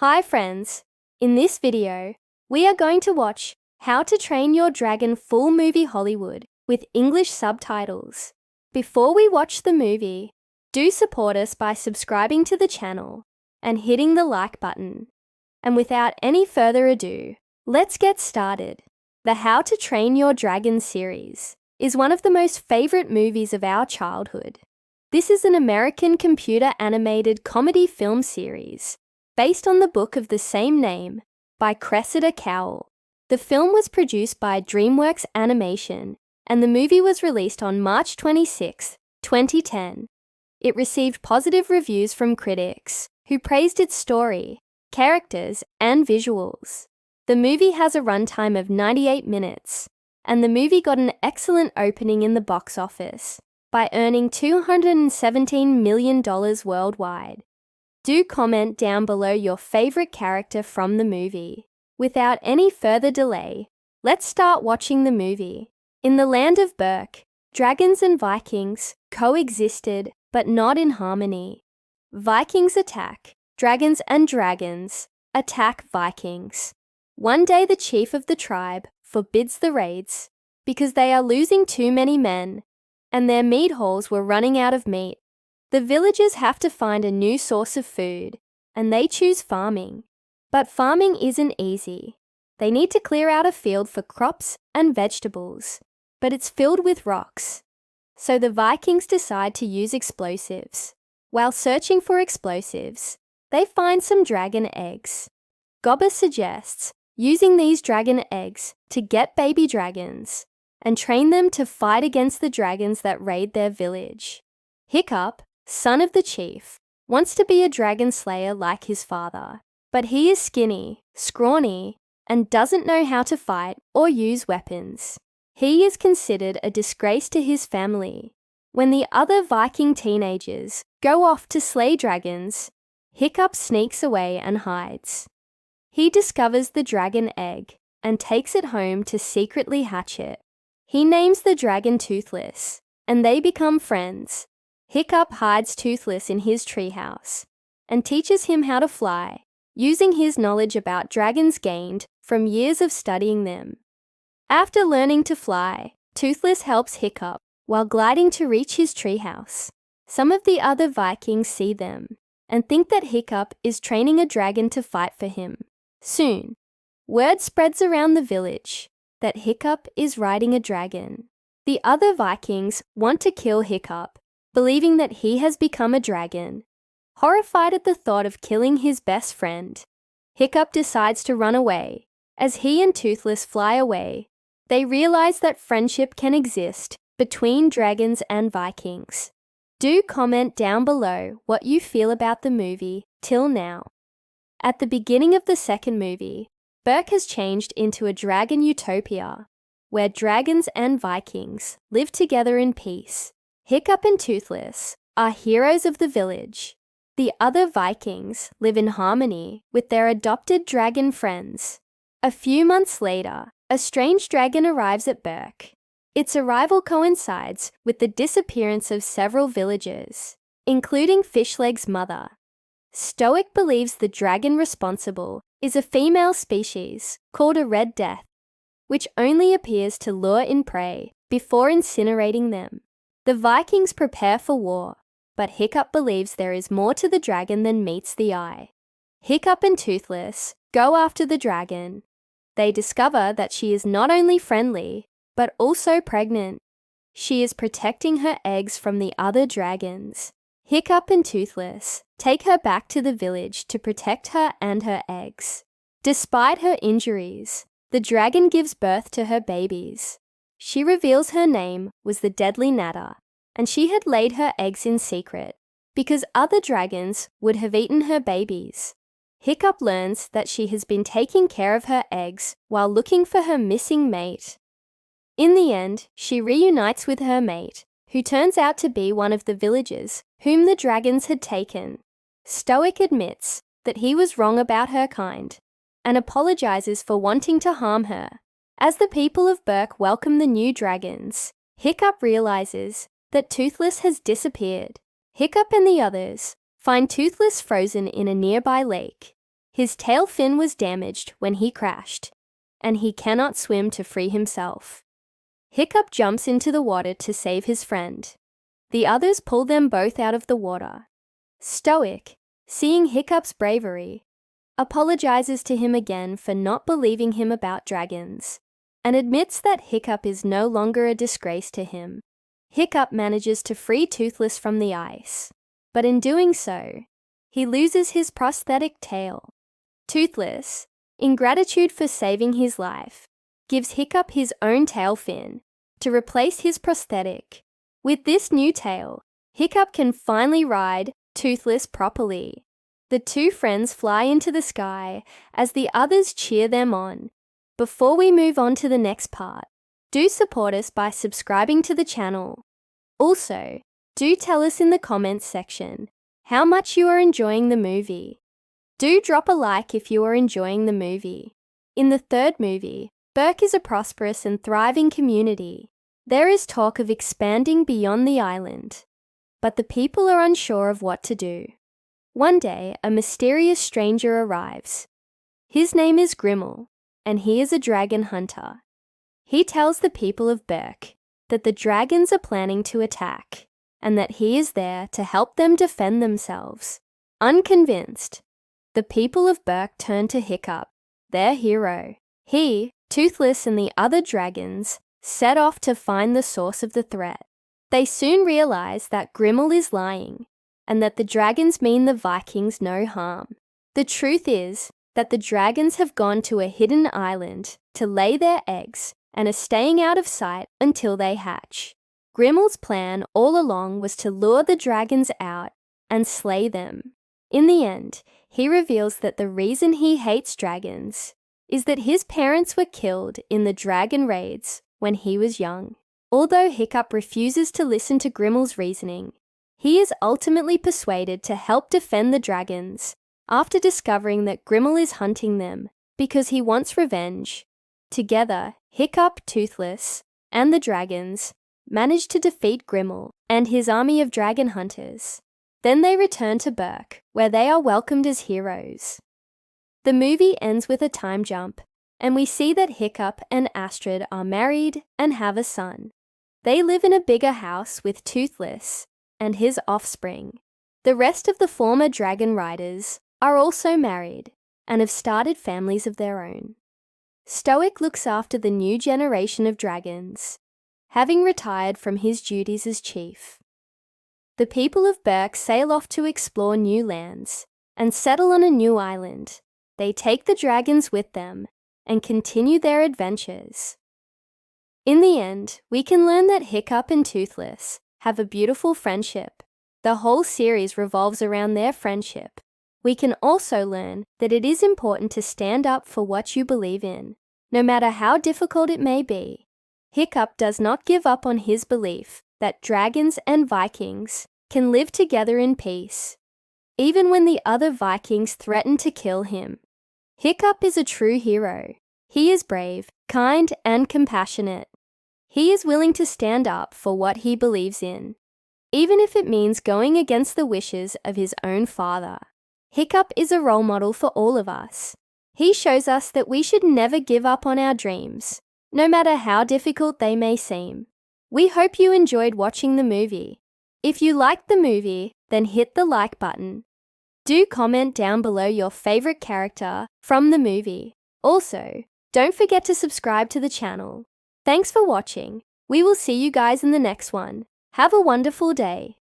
Hi friends! In this video, we are going to watch How to Train Your Dragon Full Movie Hollywood with English subtitles. Before we watch the movie, do support us by subscribing to the channel and hitting the like button. And without any further ado, let's get started. The How to Train Your Dragon series is one of the most favorite movies of our childhood. This is an American computer-animated comedy film series based on the book of the same name by Cressida Cowell. The film was produced by DreamWorks Animation, and the movie was released on March 26, 2010. It received positive reviews from critics, who praised its story, characters, and visuals. The movie has a runtime of 98 minutes, and the movie got an excellent opening in the box office by earning $217 million worldwide. Do comment down below your favorite character from the movie. Without any further delay, let's start watching the movie. In the land of Berk, dragons and Vikings coexisted, but not in harmony. Vikings attack dragons and dragons attack Vikings. One day the chief of the tribe forbids the raids because they are losing too many men, and their meat halls were running out of meat. The villagers have to find a new source of food, and they choose farming. But farming isn't easy. They need to clear out a field for crops and vegetables, but it's filled with rocks. So the Vikings decide to use explosives. While searching for explosives, they find some dragon eggs. Gobber suggests using these dragon eggs to get baby dragons and train them to fight against the dragons that raid their village. Hiccup, son of the chief, wants to be a dragon slayer like his father, but he is skinny, scrawny, and doesn't know how to fight or use weapons. He is considered a disgrace to his family. When the other Viking teenagers go off to slay dragons, Hiccup sneaks away and hides. He discovers the dragon egg and takes it home to secretly hatch it. He names the dragon Toothless, and they become friends. Hiccup hides Toothless in his treehouse and teaches him how to fly, using his knowledge about dragons gained from years of studying them. After learning to fly, Toothless helps Hiccup while gliding to reach his treehouse. Some of the other Vikings see them and think that Hiccup is training a dragon to fight for him. Soon, word spreads around the village that Hiccup is riding a dragon. The other Vikings want to kill Hiccup, believing that he has become a dragon. Horrified at the thought of killing his best friend, Hiccup decides to run away. As he and Toothless fly away, they realize that friendship can exist between dragons and Vikings. Do comment down below what you feel about the movie till now. At the beginning of the second movie, Berk has changed into a dragon utopia, where dragons and Vikings live together in peace. Hiccup and Toothless are heroes of the village. The other Vikings live in harmony with their adopted dragon friends. A few months later, a strange dragon arrives at Berk. Its arrival coincides with the disappearance of several villagers, including Fishleg's mother. Stoic believes the dragon responsible is a female species called a Red Death, which only appears to lure in prey before incinerating them. The Vikings prepare for war, but Hiccup believes there is more to the dragon than meets the eye. Hiccup and Toothless go after the dragon. They discover that she is not only friendly, but also pregnant. She is protecting her eggs from the other dragons. Hiccup and Toothless take her back to the village to protect her and her eggs. Despite her injuries, the dragon gives birth to her babies. She reveals her name was the Deadly Natter, and she had laid her eggs in secret because other dragons would have eaten her babies. Hiccup learns that she has been taking care of her eggs while looking for her missing mate. In the end, she reunites with her mate, who turns out to be one of the villagers whom the dragons had taken. Stoic admits that he was wrong about her kind and apologizes for wanting to harm her. As the people of Berk welcome the new dragons, Hiccup realizes that Toothless has disappeared. Hiccup and the others find Toothless frozen in a nearby lake. His tail fin was damaged when he crashed, and he cannot swim to free himself. Hiccup jumps into the water to save his friend. The others pull them both out of the water. Stoic, seeing Hiccup's bravery, apologizes to him again for not believing him about dragons, and admits that Hiccup is no longer a disgrace to him. Hiccup manages to free Toothless from the ice, but in doing so, he loses his prosthetic tail. Toothless, in gratitude for saving his life, gives Hiccup his own tail fin to replace his prosthetic. With this new tail, Hiccup can finally ride Toothless properly. The two friends fly into the sky as the others cheer them on. Before we move on to the next part, do support us by subscribing to the channel. Also, do tell us in the comments section how much you are enjoying the movie. Do drop a like if you are enjoying the movie. In the third movie, Berk is a prosperous and thriving community. There is talk of expanding beyond the island, but the people are unsure of what to do. One day, a mysterious stranger arrives. His name is Grimmel, and he is a dragon hunter. He tells the people of Berk that the dragons are planning to attack, and that he is there to help them defend themselves. Unconvinced, the people of Berk turn to Hiccup, their hero. He, Toothless, and the other dragons set off to find the source of the threat. They soon realize that Grimmel is lying, and that the dragons mean the Vikings no harm. The truth is that the dragons have gone to a hidden island to lay their eggs and are staying out of sight until they hatch. Grimmel's plan all along was to lure the dragons out and slay them. In the end, he reveals that the reason he hates dragons is that his parents were killed in the dragon raids when he was young. Although Hiccup refuses to listen to Grimmel's reasoning, he is ultimately persuaded to help defend the dragons after discovering that Grimmel is hunting them because he wants revenge. Together, Hiccup, Toothless, and the dragons manage to defeat Grimmel and his army of dragon hunters. Then they return to Berk, where they are welcomed as heroes. The movie ends with a time jump, and we see that Hiccup and Astrid are married and have a son. They live in a bigger house with Toothless and his offspring. The rest of the former dragon riders are also married and have started families of their own. Stoic looks after the new generation of dragons, having retired from his duties as chief. The people of Berk sail off to explore new lands and settle on a new island. They take the dragons with them and continue their adventures. In the end, we can learn that Hiccup and Toothless have a beautiful friendship. The whole series revolves around their friendship. We can also learn that it is important to stand up for what you believe in, no matter how difficult it may be. Hiccup does not give up on his belief that dragons and Vikings can live together in peace, even when the other Vikings threaten to kill him. Hiccup is a true hero. He is brave, kind, and compassionate. He is willing to stand up for what he believes in, even if it means going against the wishes of his own father. Hiccup is a role model for all of us. He shows us that we should never give up on our dreams, no matter how difficult they may seem. We hope you enjoyed watching the movie. If you liked the movie, then hit the like button. Do comment down below your favorite character from the movie. Also, don't forget to subscribe to the channel. Thanks for watching. We will see you guys in the next one. Have a wonderful day.